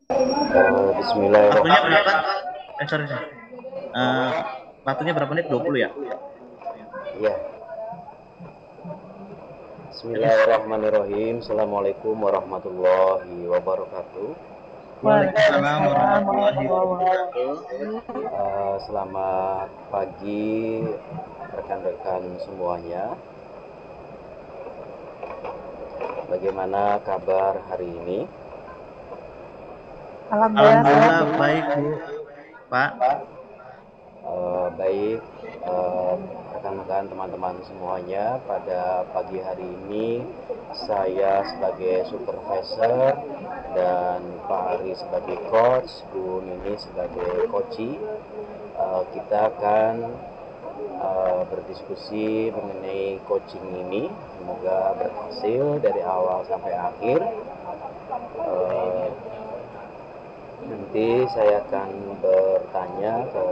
Waktunya Bismillahirrahmanirrahim. berapa? Sorry, sorry. Eh, waktunya berapa menit? 20 ya? Ya, Oke, siap. Bismillahirrahmanirrahim. Assalamualaikum warahmatullahi wabarakatuh. Waalaikumsalam Waalaikumsalam warahmatullahi warahmatullahi wabarakatuh. wabarakatuh. Selamat pagi rekan-rekan semuanya. Bagaimana kabar hari ini? Alhamdulillah sehat Alhamdulillah Bu. baik, Bu. Pak. Baik, eh, rekan-rekan teman-teman semuanya. Pada pagi hari ini saya sebagai supervisor dan Pak Ari sebagai coach, Bu Nini sebagai coachi. Kita akan berdiskusi mengenai coaching ini. Semoga berhasil dari awal sampai akhir. Eh, Nanti saya akan bertanya ke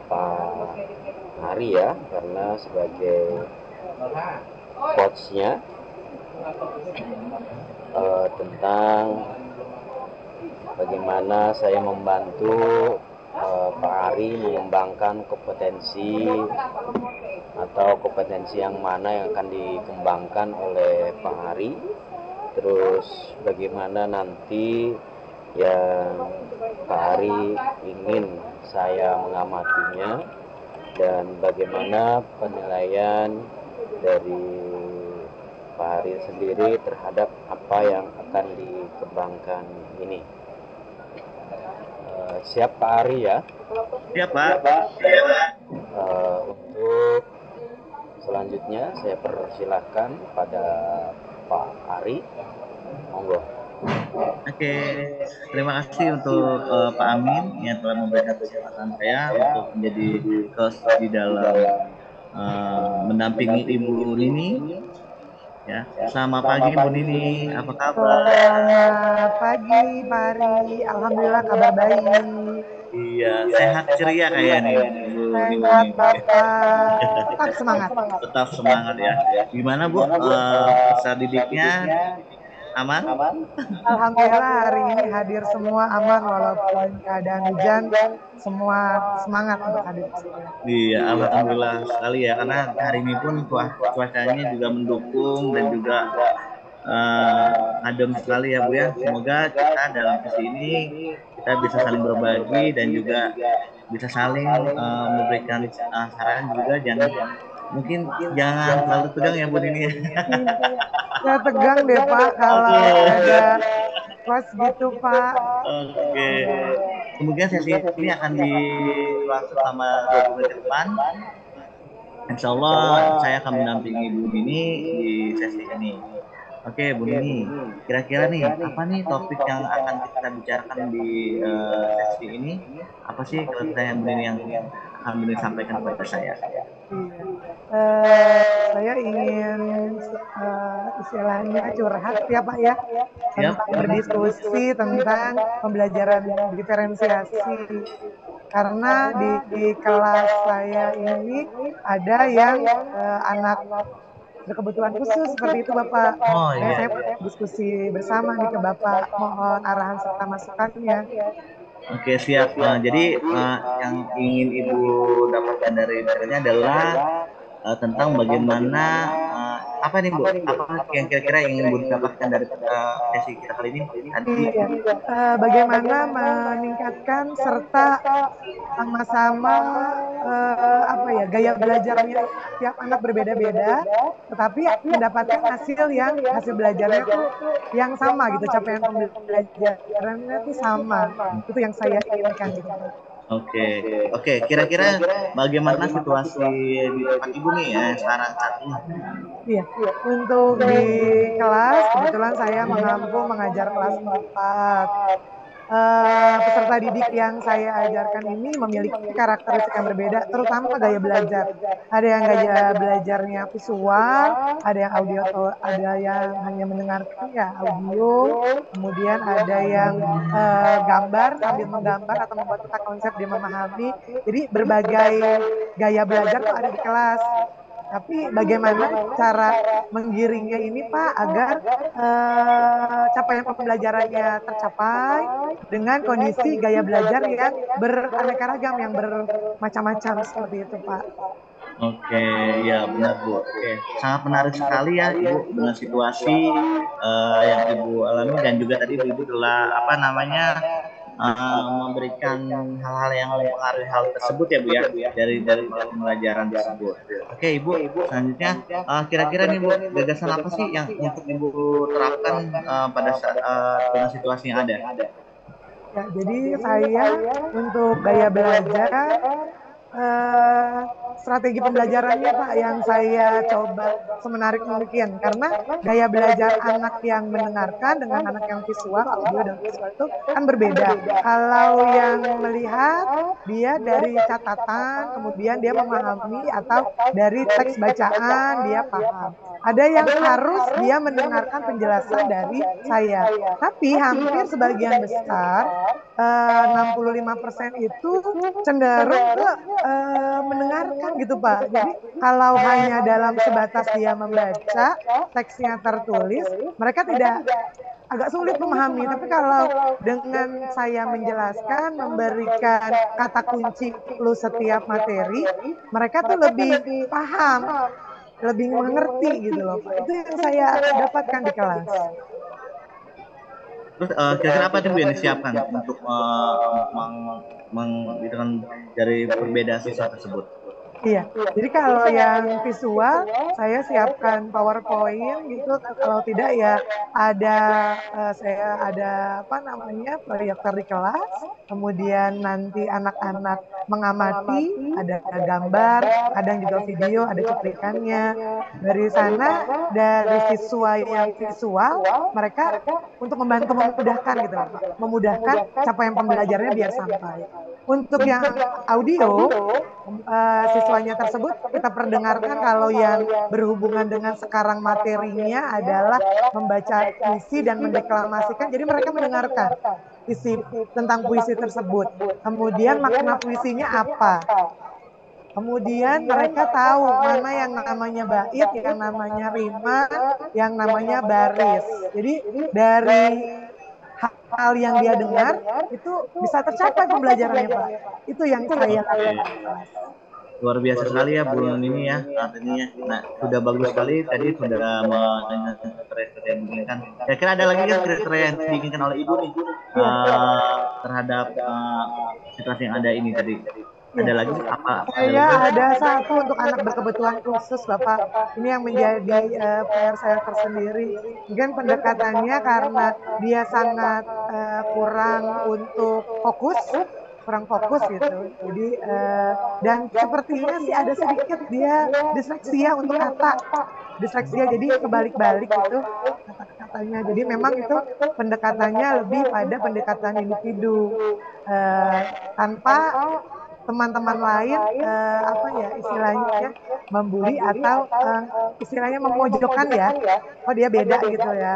Pak Ari ya, karena sebagai coachnya, tentang bagaimana saya membantu Pak Ari mengembangkan kompetensi atau kompetensi yang mana yang akan dikembangkan oleh Pak Ari. Terus bagaimana nanti yang Pak Ari ingin saya mengamatinya, dan bagaimana penilaian dari Pak Ari sendiri terhadap apa yang akan dikembangkan ini. Siap Pak Ari ya? Siap, Pak. Untuk selanjutnya saya persilahkan pada Pak Ari. Monggo. Oke, terima kasih untuk Pak Amin yang telah memberikan kesempatan saya untuk menjadi host di dalam mendampingi Ibu Nini. Ya, selamat pagi Bu Nini, apa kabar? Selamat pagi Pak Ari. Alhamdulillah kabar baik. Iya, sehat ceria kayaknya nih Bu Nini. Sehat Bapak. Tetap semangat. Tetap semangat ya. Gimana Bu? Peserta didiknya aman? Alhamdulillah hari ini hadir semua aman walaupun keadaan hujan. Semua semangat untuk hadir di sini. Iya, alhamdulillah sekali ya, karena hari ini pun cuacanya juga mendukung dan juga adem sekali ya Bu ya. Semoga kita dalam sesi ini kita bisa saling berbagi dan juga bisa saling memberikan saran juga. Mungkin jangan terlalu tegang ya Bu ini. Ya tegang deh Pak kalau ada kelas gitu Pak. Oke. Kemudian sesi ini akan berlangsung selama 20 menit ke depan. Insya Allah saya akan mendampingi Bu Nini di sesi ini. Oke, Bu Nini, kira-kira nih apa nih topik yang akan kita bicarakan di sesi ini? Apa sih keresahan Bu Nini yang akan Bu Nini sampaikan kepada saya? Saya ingin istilahnya curhat ya Pak ya, tentang berdiskusi tentang pembelajaran diferensiasi. Karena di kelas saya ini ada yang anak berkebutuhan khusus seperti itu Bapak. Oh iya. Saya diskusi bersama nih ke Bapak, mohon arahan serta masukannya. Oke, siap. Jadi yang ingin Ibu dapatkan dari materinya adalah tentang bagaimana apa nih Bu? Apa yang kira-kira ingin Bu dapatkan dari sesi kita kali ini? Iya. Bagaimana meningkatkan serta sama-sama apa ya, gaya belajarnya tiap anak berbeda-beda, tetapi mendapatkan hasil belajarnya tuh yang sama gitu, capaian pembelajarannya tuh sama. Itu yang saya inginkan gitu. Oke. Kira-kira bagaimana situasi di tempat Ibu nih ya sekarang saat ini? Iya, untuk di kelas kebetulan saya mampu mengajar kelas 4. Peserta didik yang saya ajarkan ini memiliki karakteristik yang berbeda, terutama gaya belajar. Ada yang gaya belajarnya visual, ada yang audio, ada yang hanya mendengarkan ya audio, kemudian ada yang gambar sambil menggambar atau membuat peta konsep dia memahami. Jadi berbagai gaya belajar tuh ada di kelas. Tapi bagaimana cara menggiringnya ini Pak agar capaian pembelajarannya tercapai dengan kondisi gaya belajar yang beraneka ragam, yang bermacam-macam seperti itu Pak. Oke, ya benar Bu. Oke, sangat menarik sekali ya Ibu dengan situasi yang Ibu alami, dan juga tadi Ibu telah apa namanya memberikan hal-hal yang mempengaruhi hal tersebut ya Bu ya, dari pembelajaran tersebut. Oke Ibu, selanjutnya kira-kira nih Bu, gagasan apa sih yang untuk Ibu terapkan pada saat dengan situasi yang ada? Ya, jadi saya untuk gaya belajar strategi pembelajarannya Pak yang saya coba semenarik mungkin, karena gaya belajar anak yang mendengarkan dengan anak yang visual, audio dan visual itu kan berbeda. Kalau yang melihat dia dari catatan, kemudian dia memahami, atau dari teks bacaan dia paham. Ada yang harus dia mendengarkan penjelasan dari saya. Tapi hampir sebagian besar 65% itu cenderung ke mendengarkan gitu Pak. Jadi kalau hanya dalam sebatas dia membaca teksnya tertulis, mereka agak sulit memahami. Tapi kalau dengan saya menjelaskan, memberikan kata kunci plus setiap materi, mereka tuh lebih paham, lebih mengerti gitu loh Pak. Itu yang saya dapatkan di kelas. Terus kira-kira apa tuh yang disiapkan untuk dari perbedaan siswa tersebut? Iya, jadi kalau yang visual saya siapkan PowerPoint gitu. Kalau tidak ya saya ada apa namanya proyektor di kelas. Kemudian nanti anak-anak mengamati, ada gambar, kadang juga video, ada cuplikannya. Dari sana, dari siswa yang visual, mereka untuk membantu memudahkan gitu loh Pak, memudahkan capaian pembelajarannya biar sampai. Untuk yang audio, siswanya tersebut kita perdengarkan. Kalau yang berhubungan dengan sekarang materinya adalah membaca puisi dan mendeklamasikan, jadi mereka mendengarkan isi tentang puisi tersebut, kemudian makna puisinya apa, kemudian mereka tahu mana yang namanya bait, yang namanya rima, yang namanya baris. Jadi dari hal yang dia dengar itu bisa tercapai pembelajarannya Pak. Itu yang saya lakukan. Luar biasa sekali ya Bu ini ya artinya. Nah, sudah bagus sekali tadi, sudah menyampaikan kriteria yang diinginkan. Kira-kira ada lagi kan kriteria yang diinginkan oleh Ibu nih terhadap situasi yang ada ini tadi? Ada lagi apa? Ada satu untuk anak berkebutuhan khusus Bapak. Ini yang menjadi PR saya tersendiri. Mungkin pendekatannya karena dia sangat kurang fokus gitu. Jadi dan sepertinya sih ada sedikit dia disleksia untuk kata. Disleksia, jadi kebalik-balik gitu kata-katanya. Jadi memang itu pendekatannya lebih pada pendekatan individu, tanpa teman-teman lain apa ya istilahnya membuli atau istilahnya memojokkan ya. Oh dia beda gitu ya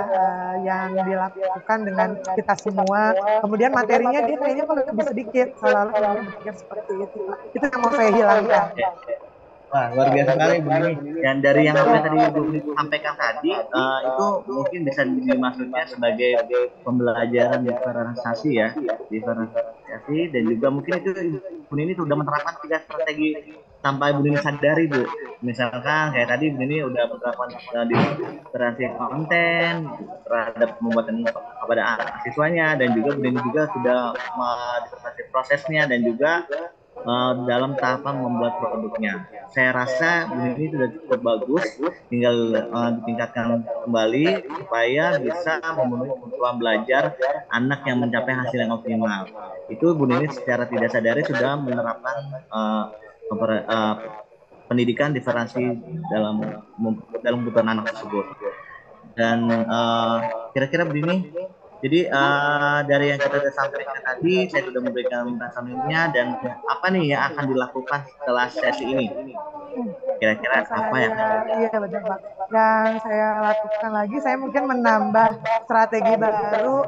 yang dilakukan dengan kita semua. Kemudian materinya dia kayaknya kok lebih sedikit, seolah-olah berpikir seperti itu. Itu yang mau saya hilangkan. Wah, luar biasa sekali Bu Nini. Dan dari yang tadi Bu Nini sampaikan tadi, itu mungkin bisa dimaksudnya sebagai pembelajaran diferensiasi ya, diferensiasi, dan juga mungkin itu Bu Nini sudah menerapkan 3 strategi tanpa Bu Nini sadari Bu. Misalkan kayak tadi Bu Nini udah menerapkan diferensiasi konten terhadap pembuatan kepada siswanya, dan juga Bu Nini juga sudah diferensiasi prosesnya dan juga dalam tahapan membuat produknya. Saya rasa ini sudah cukup bagus, tinggal ditingkatkan kembali supaya bisa memenuhi kebutuhan belajar anak yang mencapai hasil yang optimal. Itu Bu Nini secara tidak sadari sudah menerapkan pendidikan diferensi dalam kebutuhan anak tersebut. Dan kira-kira Bu Nini, jadi dari yang kita sudah sampaikan tadi, saya sudah memberikan penjelasannya, dan apa nih yang akan dilakukan setelah sesi ini? Kira-kira apa ya? Iya betul Pak. Yang saya lakukan lagi, saya mungkin menambah strategi baru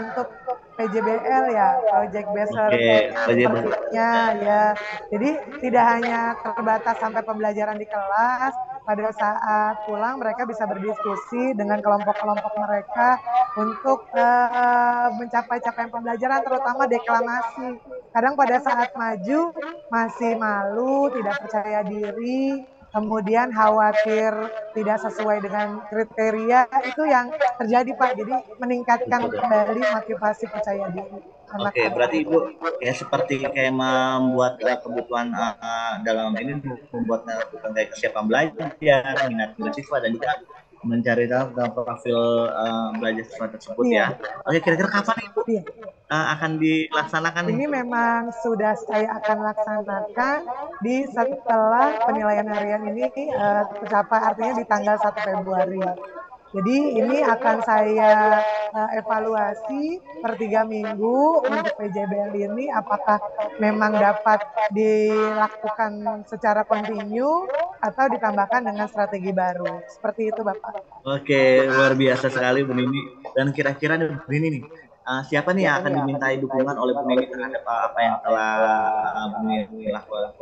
untuk PJBL ya, Project Based Oke, Learning sepertinya ya. Jadi tidak hanya terbatas sampai pembelajaran di kelas, pada saat pulang mereka bisa berdiskusi dengan kelompok-kelompok mereka untuk mencapai capaian pembelajaran, terutama deklamasi. Kadang pada saat maju masih malu, tidak percaya diri, kemudian khawatir tidak sesuai dengan kriteria, itu yang terjadi Pak. Jadi meningkatkan kembali motivasi percaya diri Oke, anak-anak. berarti Ibu ya seperti kayak membuat kebutuhan dalam ini membuat bukan kayak kesiapan belajar, minat siswa dan juga mencari tahu tentang profil belajar siswa tersebut ya. Oke, kira-kira kapan Ibu Iya. akan dilaksanakan nih? Ini memang sudah saya akan laksanakan di setelah penilaian harian ini tercapai, artinya di tanggal 1 Februari. Jadi ini akan saya evaluasi per 3 minggu untuk PJBL ini, apakah memang dapat dilakukan secara kontinu atau ditambahkan dengan strategi baru. Seperti itu Bapak. Oke, luar biasa sekali Bu Nini. Dan kira-kira Bu Nini nih, siapa nih yang akan dimintai dukungan oleh Bu Nini terhadap apa yang telah Bu Nini lakukan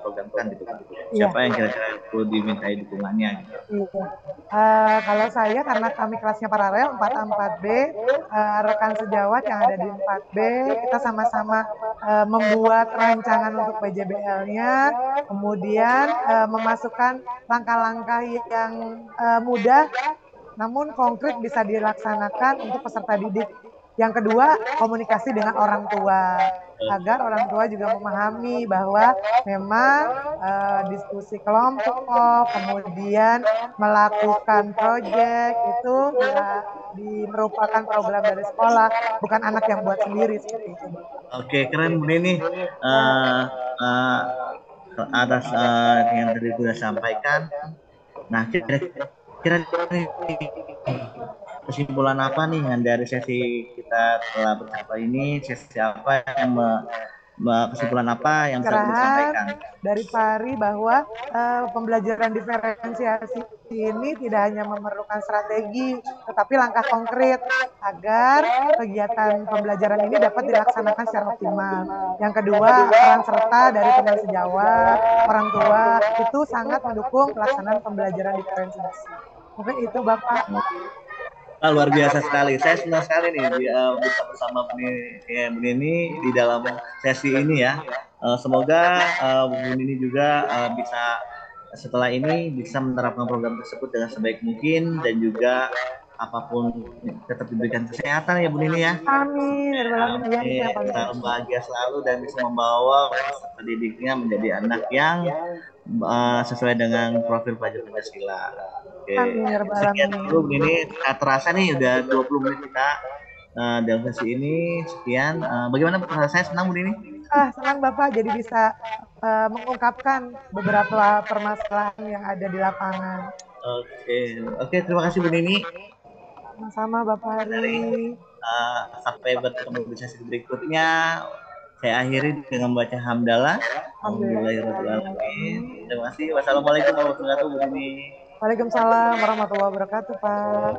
programkan gitu Pak? Siapa yang kira-kira perlu dimintai dukungannya gitu? Iya. Kalau saya karena kami kelasnya paralel 4A 4B, rekan sejawat yang ada di 4B, kita sama-sama membuat rancangan untuk PJBL-nya, kemudian memasukkan langkah-langkah yang mudah namun konkret bisa dilaksanakan untuk peserta didik. Yang kedua, komunikasi dengan orang tua, agar orang tua juga memahami bahwa memang diskusi kelompok, kemudian melakukan proyek itu merupakan program dari sekolah, bukan anak yang buat sendiri seperti itu. Oke, keren Bu Nini. Atas yang tadi sudah sampaikan. Nah, kira-kira kesimpulan apa nih dari sesi kita telah bercapai ini? Sesi apa yang kesimpulan apa yang bisa disampaikan dari Pari bahwa pembelajaran diferensiasi ini tidak hanya memerlukan strategi, tetapi langkah konkret agar kegiatan pembelajaran ini dapat dilaksanakan secara optimal. Yang kedua, peran serta dari teman sejawat, orang tua itu sangat mendukung pelaksanaan pembelajaran diferensiasi. Mungkin itu Bapak. Luar biasa sekali. Saya senang sekali nih bisa bersama Bu Nini di dalam sesi ini ya. Semoga Bu Nini juga bisa setelah ini bisa menerapkan program tersebut dengan sebaik mungkin dan juga apapun tetap diberikan kesehatan ya Bu Nini ya. Amin. Selalu bahagia selalu dan bisa membawa peserta didiknya menjadi anak yang sesuai dengan profil pelajar Pancasila. Oke, sekian dulu ini terasa nih udah 20 menit kita dalam sesi ini. Sekian, bagaimana saya senang Bu Nini? Senang Bapak jadi bisa mengungkapkan beberapa permasalahan yang ada di lapangan. Oke, terima kasih Bu Nini. Sama-sama Bapak Hari. Sampai bertemu di sesi berikutnya. Saya akhiri dengan membaca hamdalah. Alhamdulillahirrahmanirrahim. Terima kasih. Wassalamualaikum warahmatullahi wabarakatuh Bu Nini. Waalaikumsalam warahmatullahi wabarakatuh Pak.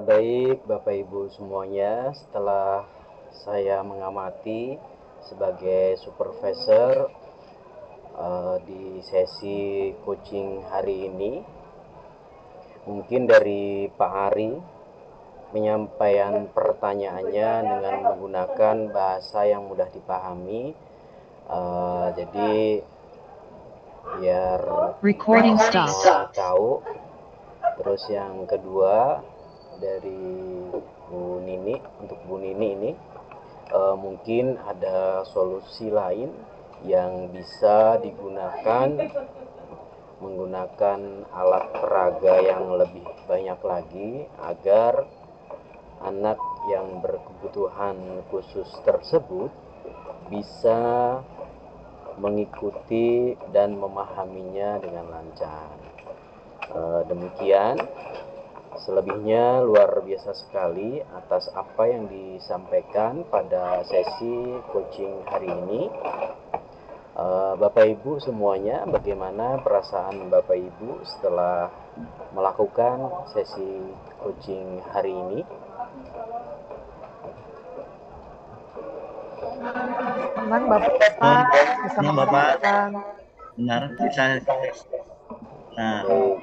Baik Bapak Ibu semuanya, setelah saya mengamati sebagai supervisor di sesi coaching hari ini, mungkin dari Pak Ari penyampaian pertanyaannya dengan menggunakan bahasa yang mudah dipahami, jadi biar recording stop tahu. Terus yang kedua dari Bu Nini, untuk Bu Nini ini mungkin ada solusi lain yang bisa digunakan menggunakan alat peraga yang lebih banyak lagi agar anak yang berkebutuhan khusus tersebut bisa mengikuti dan memahaminya dengan lancar. Demikian, selebihnya luar biasa sekali atas apa yang disampaikan pada sesi coaching hari ini. Bapak Ibu semuanya, bagaimana perasaan Bapak Ibu setelah melakukan sesi coaching hari ini? Senang Bapak bisa Senang Bapak. menyampaikan. Benar bisa. Nah, Baik,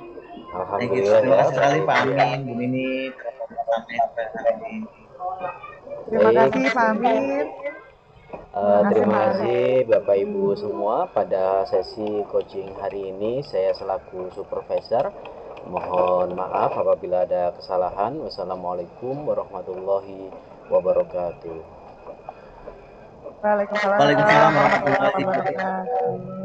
thank you. alhamdulillah Terima ya. kasih sekali Pak Amin, Bu Nini, sampai hari ini. Terima Baik. kasih Pak Amin. Terima Pak Ari. kasih Bapak Ibu semua pada sesi coaching hari ini. Saya selaku supervisor mohon maaf apabila ada kesalahan. Wassalamualaikum warahmatullahi wabarakatuh. Waalaikumsalam Waalaikumsalam warahmatullahi warahmatullahi wabarakatuh. wabarakatuh.